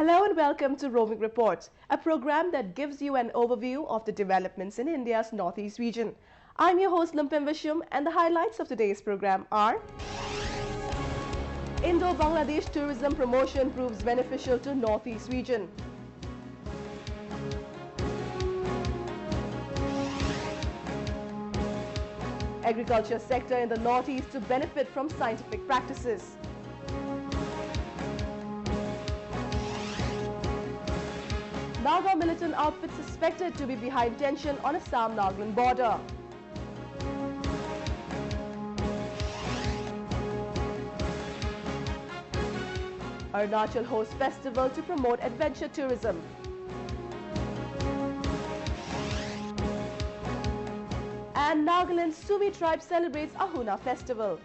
Hello and welcome to Roving Report, a program that gives you an overview of the developments in India's northeast region. I'm your host Lumpin Vishum, and the highlights of today's program are: Indo-Bangladesh tourism promotion proves beneficial to northeast region. Agriculture sector in the northeast to benefit from scientific practices. Naga militant outfit suspected to be behind tension on Assam-Nagaland border. Arunachal hosts festival to promote adventure tourism. And Nagaland's Suvi tribe celebrates Ahuna festival.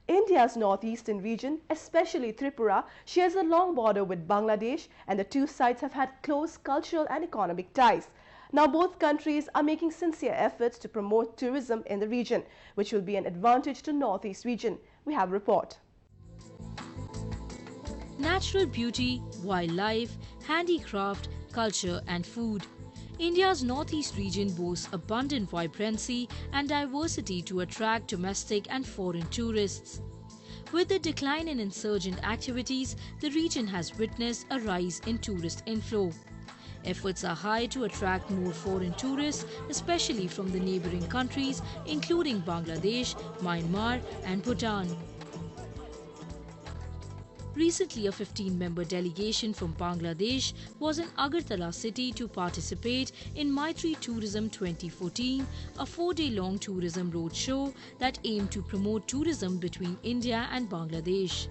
India's northeastern region, especially Tripura, shares a long border with Bangladesh, and the two sides have had close cultural and economic ties. Now both countries are making sincere efforts to promote tourism in the region, which will be an advantage to northeast region. We have a report. Natural beauty, wildlife, handicraft, culture and food. India's northeast region boasts abundant vibrancy and diversity to attract domestic and foreign tourists. With the decline in insurgent activities, the region has witnessed a rise in tourist inflow. Efforts are high to attract more foreign tourists, especially from the neighbouring countries including Bangladesh, Myanmar and Bhutan. Recently, a 15-member delegation from Bangladesh was in Agartala city to participate in Maitri Tourism 2014, a 4-day-long tourism roadshow that aimed to promote tourism between India and Bangladesh.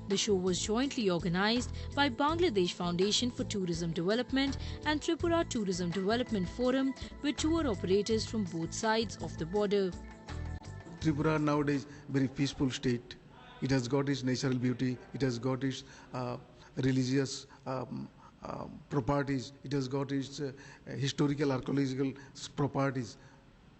The show was jointly organized by Bangladesh Foundation for Tourism Development and Tripura Tourism Development Forum with tour operators from both sides of the border. Tripura nowadays very peaceful state. It has got its natural beauty, it has got its religious properties, it has got its historical, archaeological properties,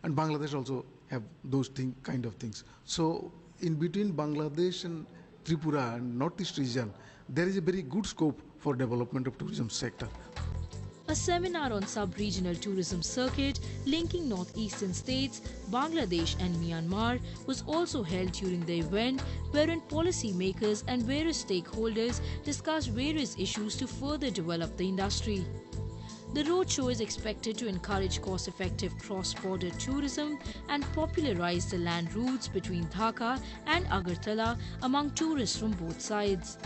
and Bangladesh also have those kind of things. So in between Bangladesh and Tripura and northeast region, there is a very good scope for development of tourism sector. A seminar on sub-regional tourism circuit linking northeastern states, Bangladesh and Myanmar was also held during the event, wherein policymakers and various stakeholders discussed various issues to further develop the industry. The roadshow is expected to encourage cost-effective cross-border tourism and popularize the land routes between Dhaka and Agartala among tourists from both sides.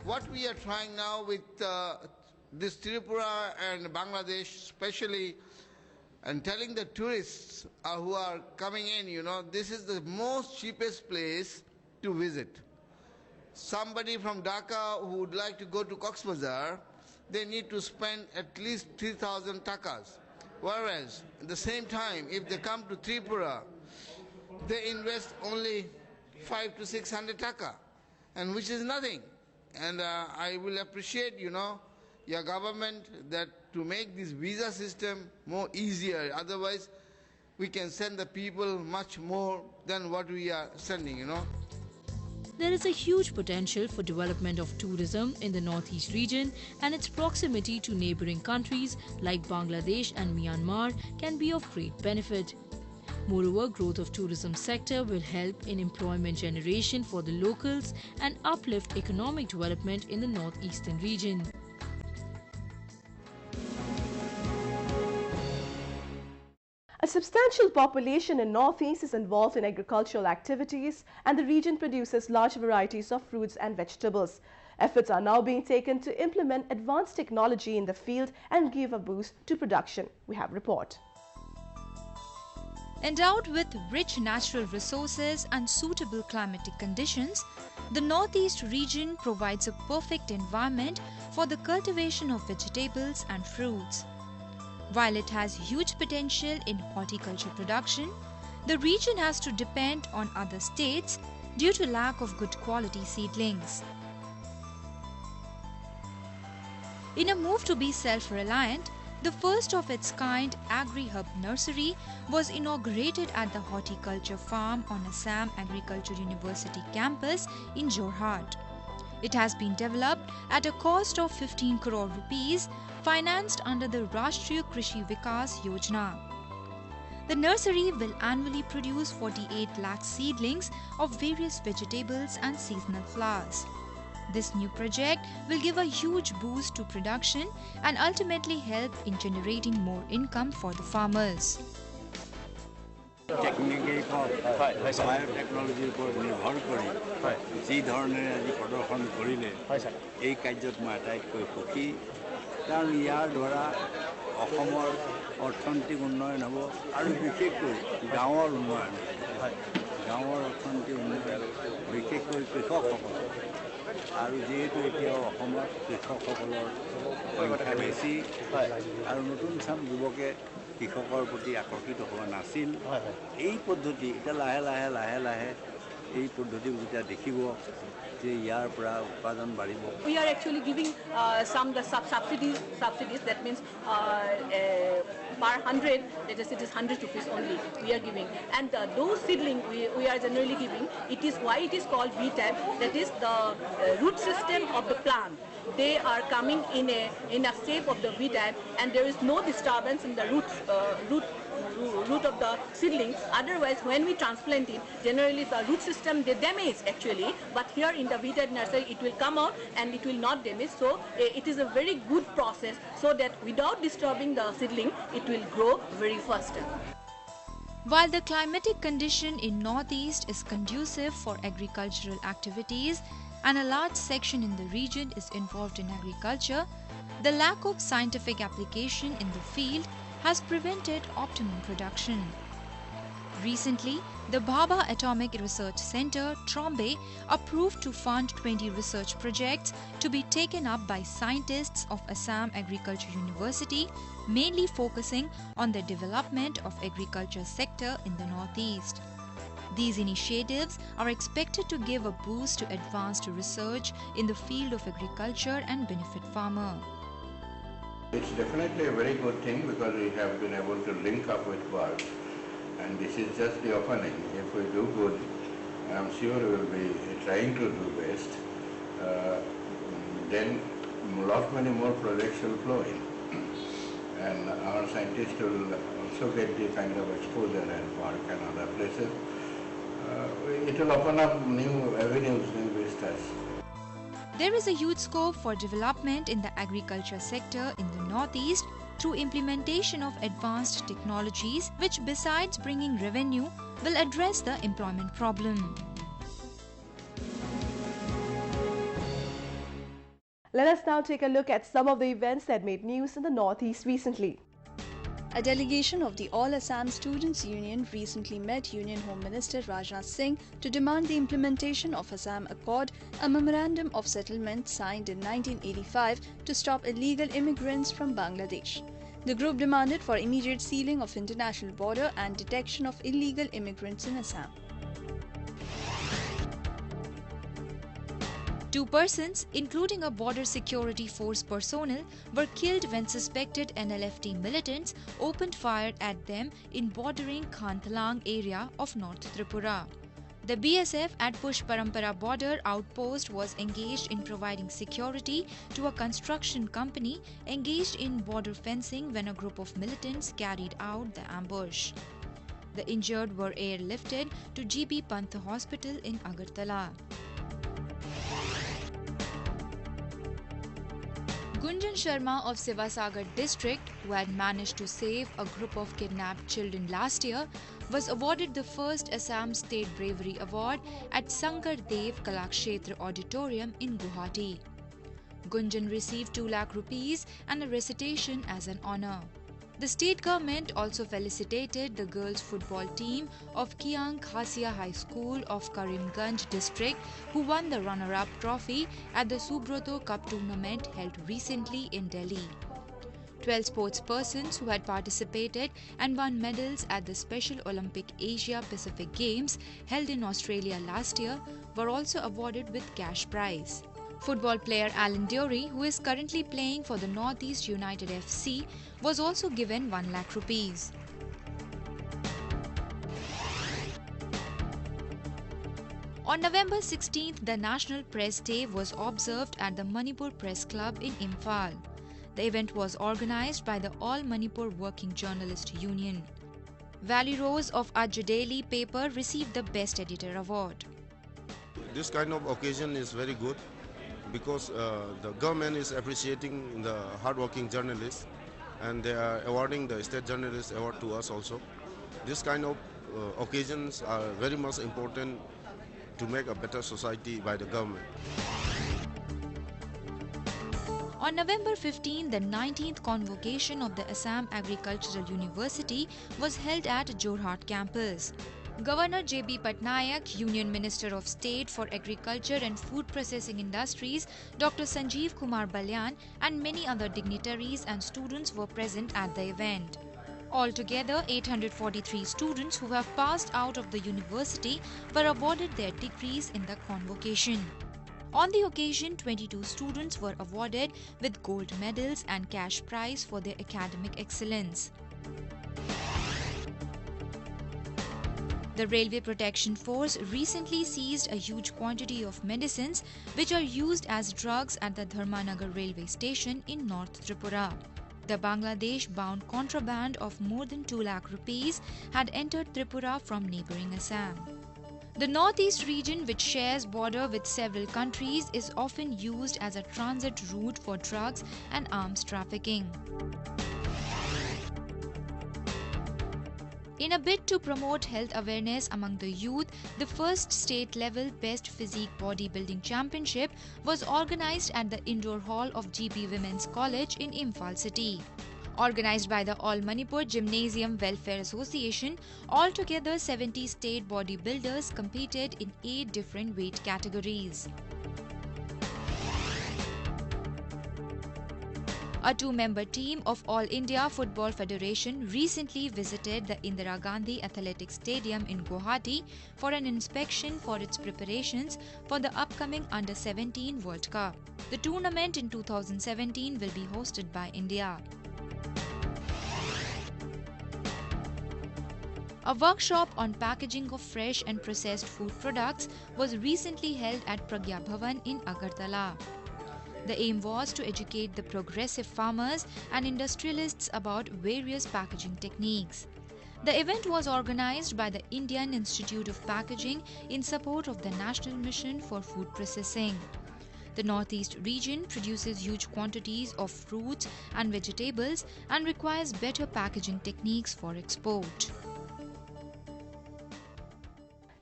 What we are trying now with this Tripura and Bangladesh especially, and telling the tourists who are coming in, this is the most cheapest place to visit. Somebody from Dhaka who would like to go to Cox's Bazar, they need to spend at least 3,000 takas. Whereas, at the same time, if they come to Tripura, they invest only 500 to 600 taka, and which is nothing. And I will appreciate, your government that to make this visa system more easier. Otherwise, we can send the people much more than what we are sending, There is a huge potential for development of tourism in the northeast region, and its proximity to neighbouring countries like Bangladesh and Myanmar can be of great benefit. Moreover, growth of tourism sector will help in employment generation for the locals and uplift economic development in the northeastern region. A substantial population in Northeast is involved in agricultural activities, and the region produces large varieties of fruits and vegetables. Efforts are now being taken to implement advanced technology in the field and give a boost to production. We have a report. Endowed with rich natural resources and suitable climatic conditions, the Northeast region provides a perfect environment for the cultivation of vegetables and fruits. While it has huge potential in horticulture production, the region has to depend on other states due to lack of good quality seedlings. In a move to be self-reliant, The first of its kind Agri-Hub Nursery was inaugurated at the Horticulture Farm on Assam Agriculture University campus in Jorhat. It has been developed at a cost of 15 crore rupees, financed under the Rashtriya Krishi Vikas Yojana. The nursery will annually produce 48 lakh seedlings of various vegetables and seasonal flowers. This new project will give a huge boost to production and ultimately help in generating more income for the farmers. বায়োটেকনলজিৰ ওপৰত নিৰ্ভৰ কৰি যি ধৰণেৰে আজি প্ৰদৰ্শন কৰিলে এই কাৰ্যত মই আটাইতকৈ সুখী কাৰণ ইয়াৰ দ্বাৰা অসমৰ অৰ্থনৈতিক উন্নয়ন হ'ব আৰু বিশেষকৈ গাঁৱৰ উন্নয়ন গাঁৱৰ অৰ্থনৈতিক উন্নয়ন বিশেষকৈ কৃষকসকল আৰু যিহেতু এতিয়াও অসমৰ কৃষকসকলৰ সংখ্যা বেছি আৰু নতুন চাম যুৱকে কৃষকৰ প্ৰতি আকৰ্ষিত হোৱা নাছিল এই পদ্ধতি এটা লাহে লাহে এই পদ্ধতি যেতিয়া দেখিব যে ইয়াৰ পৰা উৎপাদন বাঢ়িব We are actually giving some subsidies that means per 100 that is it is 100 rupees only we are giving and those seedling we are generally giving it is why it is called B type that is the root system of the plant they are coming in a shape of the V type and there is no disturbance in the root of the seedling otherwise when we transplant it generally the root system they damage actually but here in the V type nursery it will come out and it will not damage so it is a very good process so that without disturbing the seedling it will grow very fast. While the climatic condition in Northeast is conducive for agricultural activities and a large section in the region is involved in agriculture, the lack of scientific application in the field has prevented optimum production. Recently, the Bhabha Atomic Research Center, Trombay, approved to fund 20 research projects to be taken up by scientists of Assam Agriculture University, mainly focusing on the development of agriculture sector in the Northeast. These initiatives are expected to give a boost to advanced research in the field of agriculture and benefit farmer. It's definitely a very good thing because we have been able to link up with work and this is just the opening. If we do good, I'm sure we will be trying to do best, then lot many more projects will flow in and our scientists will also get the kind of exposure at work and other places. It will open up new avenues, new vistas. There is a huge scope for development in the agriculture sector in the Northeast through implementation of advanced technologies which besides bringing revenue will address the employment problem. Let us now take a look at some of the events that made news in the Northeast recently. A delegation of the All Assam Students Union recently met Union Home Minister Rajnath Singh to demand the implementation of Assam Accord, a memorandum of settlement signed in 1985 to stop illegal immigrants from Bangladesh. The group demanded for immediate sealing of international border and detection of illegal immigrants in Assam. 2 persons, including a border security force personnel, were killed when suspected NLFT militants opened fire at them in bordering Khanthalang area of North Tripura. The BSF at Push Parampara border outpost was engaged in providing security to a construction company engaged in border fencing when a group of militants carried out the ambush. The injured were airlifted to GB Pant Hospital in Agartala. Gunjan Sharma of Sivasagar district, who had managed to save a group of kidnapped children last year, was awarded the first Assam State Bravery Award at Sankar Dev Kalakshetra Auditorium in Guwahati. Gunjan received 2 lakh rupees and a recitation as an honour. The state government also felicitated the girls' football team of Kiang Khasia High School of Karimganj district who won the runner-up trophy at the Subroto Cup tournament held recently in Delhi. 12 sportspersons who had participated and won medals at the Special Olympic Asia Pacific Games held in Australia last year were also awarded with cash prize. Football player Alan Dury, who is currently playing for the Northeast United FC, was also given 1 lakh rupees. On November 16th, the National Press Day was observed at the Manipur Press Club in Imphal. The event was organized by the All Manipur Working Journalist Union. Valley Rose of Aj Daily paper received the Best Editor award. This kind of occasion is very good because the government is appreciating the hard-working journalists and they are awarding the State Journalist Award to us also. This kind of occasions are very much important to make a better society by the government. On November 15, the 19th convocation of the Assam Agricultural University was held at Jorhat campus. Governor J.B. Patnaik, Union Minister of State for Agriculture and Food Processing Industries, Dr. Sanjeev Kumar Balyan, and many other dignitaries and students were present at the event. Altogether, 843 students who have passed out of the university were awarded their degrees in the convocation. On the occasion, 22 students were awarded with gold medals and cash prize for their academic excellence. The Railway Protection Force recently seized a huge quantity of medicines which are used as drugs at the Dharmanagar railway station in North Tripura. The Bangladesh-bound contraband of more than 2 lakh rupees had entered Tripura from neighbouring Assam. The northeast region, which shares border with several countries, is often used as a transit route for drugs and arms trafficking. In a bid to promote health awareness among the youth, the first state-level Best Physique Bodybuilding Championship was organized at the indoor hall of GB Women's College in Imphal city. Organized by the All Manipur Gymnasium Welfare Association, altogether 70 state bodybuilders competed in 8 different weight categories. A 2-member team of All India Football Federation recently visited the Indira Gandhi Athletics Stadium in Guwahati for an inspection for its preparations for the upcoming Under-17 World Cup. The tournament in 2017 will be hosted by India. A workshop on packaging of fresh and processed food products was recently held at Pragya Bhavan in Agartala. The aim was to educate the progressive farmers and industrialists about various packaging techniques. The event was organized by the Indian Institute of Packaging in support of the National Mission for Food Processing. The Northeast region produces huge quantities of fruits and vegetables and requires better packaging techniques for export.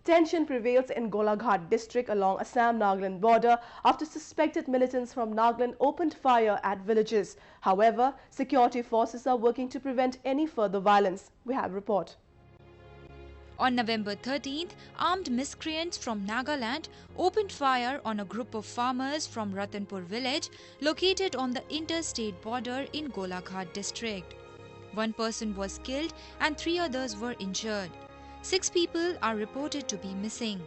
Tension prevails in Golaghat district along Assam-Nagaland border after suspected militants from Nagaland opened fire at villages. However, security forces are working to prevent any further violence. We have a report. On November 13th, armed miscreants from Nagaland opened fire on a group of farmers from Ratanpur village located on the interstate border in Golaghat district. 1 person was killed and 3 others were injured. 6 people are reported to be missing.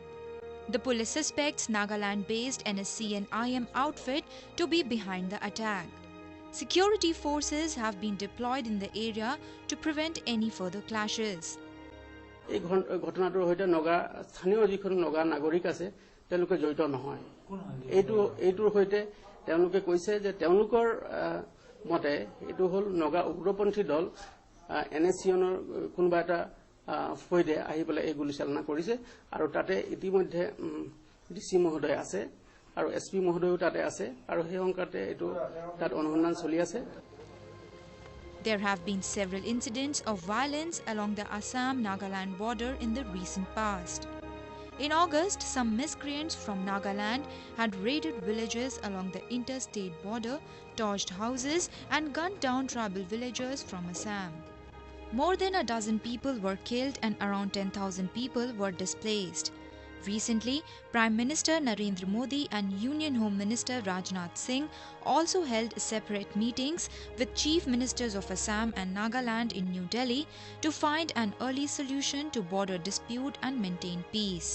The police suspects Nagaland-based NSC and IM outfit to be behind the attack. Security forces have been deployed in the area to prevent any further clashes. এই ঘটনাটোৰ হৈতে নগা স্থানীয় যিখন নগা নাগৰিক আছে তেওঁলোকে জড়িত নহয় এইটোৰ হৈতে তেওঁলোকে কৈছে যে তেওঁলোকৰ মতে এটো হল নগা উগ্ৰপন্থী দল এনএসসিনৰ কোনবা এটা ফয়দে আহি পেলাই এই গুলিচালনা কৰিছে আৰু তাতে ইতিমধ্যে ডিসি মহোদয় আছে আৰু এসপি মহোদয়ও তাতে আছে আৰু সেই সংকাতে এটো তাত অনুসন্ধান চলি আছে There have been several incidents of violence along the Assam-Nagaland border in the recent past. In August, some miscreants from Nagaland had raided villages along the interstate border, torched houses and gunned down tribal villagers from Assam. More than a dozen people were killed and around 10,000 people were displaced. Recently, Prime Minister Narendra Modi and Union Home Minister Rajnath Singh also held separate meetings with Chief Ministers of Assam and Nagaland in New Delhi to find an early solution to border dispute and maintain peace.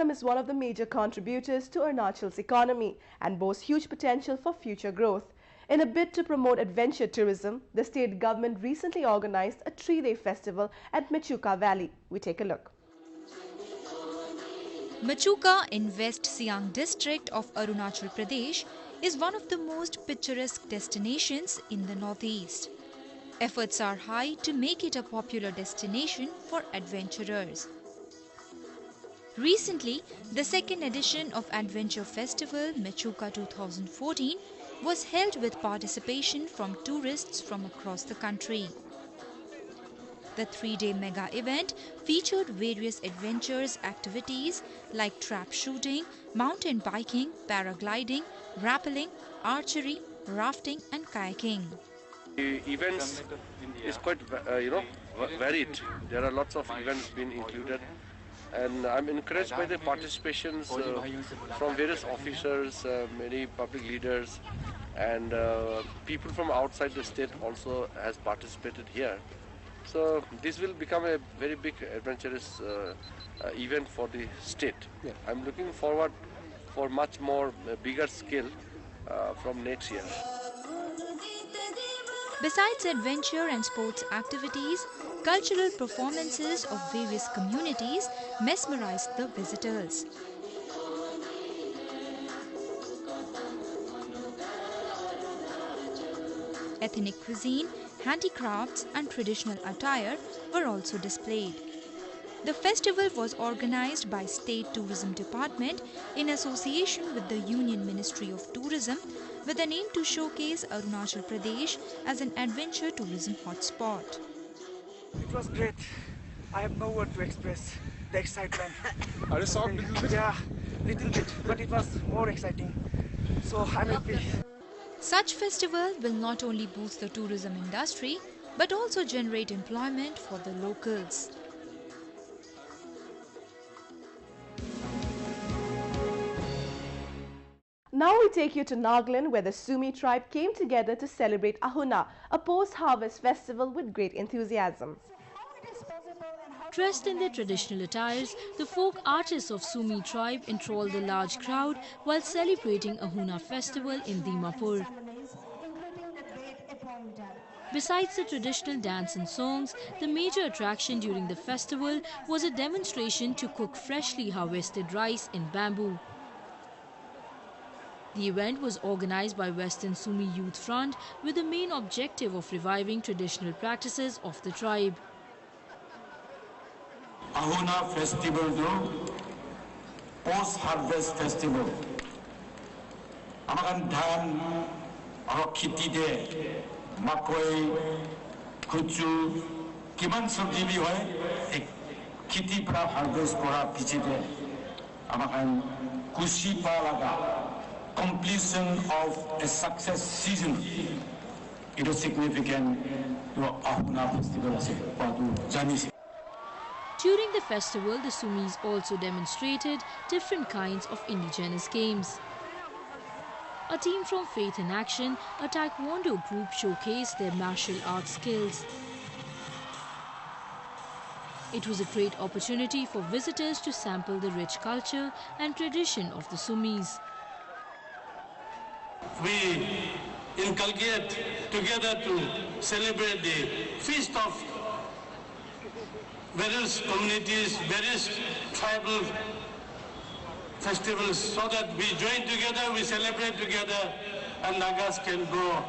tourism is one of the major contributors to Arunachal's economy and boasts huge potential for future growth. In a bid to promote adventure tourism, the state government recently organized a 3-day festival at Machuca Valley. We take a look. Machuca in West Siang district of Arunachal Pradesh is one of the most picturesque destinations in the northeast. Efforts are high to make it a popular destination for adventurers. Recently, the second edition of Adventure Festival Machuca 2014 was held with participation from tourists from across the country. The 3-day mega event featured various adventures activities like trap shooting, mountain biking, paragliding, rappelling, archery, rafting and kayaking. The events is quite varied. There are lots of events being included, and I'm encouraged by the participations from various officers, many public leaders, and people from outside the state also has participated here. So this will become a very big adventurous event for the state. Yeah. I'm looking forward for much more bigger scale from next year. Besides adventure and sports activities, cultural performances of various communities mesmerized the visitors. Ethnic cuisine, handicrafts and traditional attire were also displayed. The festival was organized by State Tourism Department in association with the Union Ministry of Tourism with an aim to showcase Arunachal Pradesh as an adventure tourism hotspot. It was great. I have no word to express the excitement. Are you soft a little bit? Yeah, little bit, but it was more exciting. So I'm happy. Such festival will not only boost the tourism industry, but also generate employment for the locals. Now we take you to Nagaland, where the Sumi tribe came together to celebrate Ahuna, a post-harvest festival with great enthusiasm. Dressed in their traditional attires, the folk artists of Sumi tribe enthralled the large crowd while celebrating Ahuna festival in Dimapur. Besides the traditional dance and songs, the major attraction during the festival was a demonstration to cook freshly harvested rice in bamboo. The event was organized by Western Sumi Youth Front with the main objective of reviving traditional practices of the tribe. Ahuna festival post-harvest festival. Amakan dhan aro khiti de makoi kuchu kiman sabji bhi hoy khiti pra harvest kora piche de amakan kushi pa laga completion of a success season. It is significant to Ahuna festival se padu jani se. During the festival, the Sumis also demonstrated different kinds of indigenous games. A team from Faith in Action, a Taekwondo group, showcased their martial arts skills. It was a great opportunity for visitors to sample the rich culture and tradition of the Sumis. We inculcate together to celebrate the feast of various communities, various tribal festivals, so that we join together, we celebrate together, and Nagas can go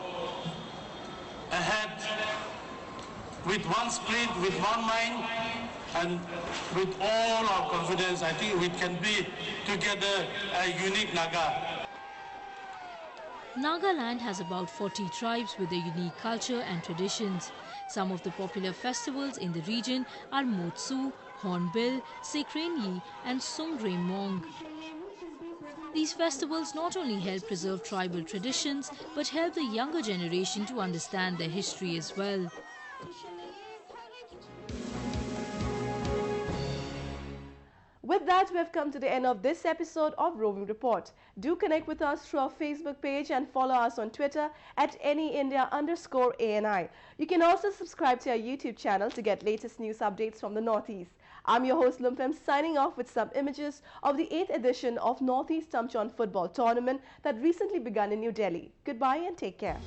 ahead with one spirit, with one mind, and with all our confidence. I think we can be together a unique Naga. Nagaland has about 40 tribes with a unique culture and traditions. Some of the popular festivals in the region are Motsu, Hornbill, Sekrenyi and Sungre Mong. These festivals not only help preserve tribal traditions, but help the younger generation to understand their history as well. With that, we have come to the end of this episode of Roving Report. Do connect with us through our Facebook page and follow us on Twitter at AnyIndia_ANI. You can also subscribe to our YouTube channel to get latest news updates from the Northeast. I'm your host Lumfem, signing off with some images of the 8th edition of Northeast Tumchon Football Tournament that recently began in New Delhi. Goodbye and take care.